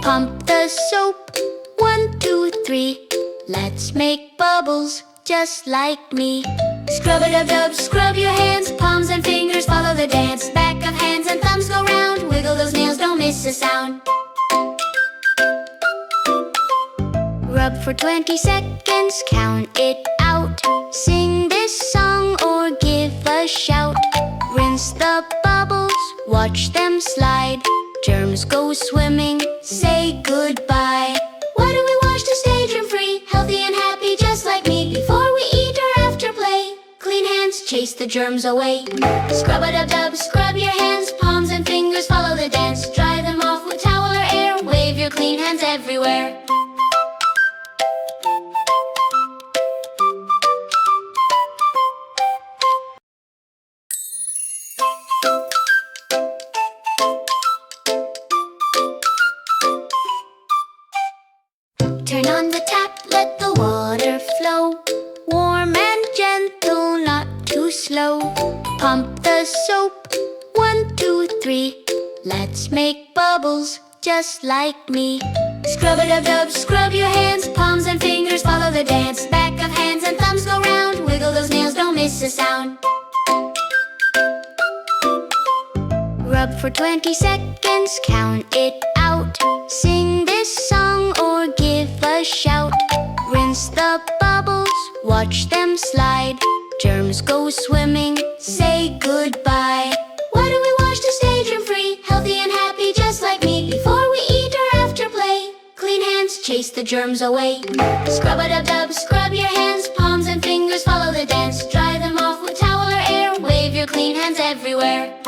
Pump the soap, 1, 2, 3. Let's make bubbles just like me. Scrub-a-dub-dub, scrub your hands, palms and fingers follow the dance. Back of hands and thumbs go round, wiggle those nails, don't miss a sound. Rub for 20 seconds, count it out. Sing this song or give a shout. Rinse the bubbles, watch them slide. Germs go swimming, say goodbye. Why do we wash to stay germ-free? Healthy and happy just like me. Before we eat or after play, clean hands chase the germs away. Scrub-a-dub-dub, scrub your hands, palms and fingers follow the dance. Dry them off with towel or air, wave your clean hands everywhere. Turn on the tap, let the water flow. Warm and gentle, not too slow. Pump the soap, 1, 2, 3. Let's make bubbles just like me. Scrub-a-dub-dub, scrub your hands, palms and fingers follow the dance. Back of hands and thumbs go round, wiggle those nails, don't miss a sound. Rub for 20 seconds, count it out. Sing this song or give a shout. Rinse the bubbles, watch them slide. Germs go swimming, say goodbye. Why do we wash to stay germ-free? Healthy and happy just like me. Before we eat or after play, clean hands chase the germs away. Scrub-a-dub-dub, scrub your hands, palms and fingers follow the dance. Dry them off with towel or air, wave your clean hands everywhere.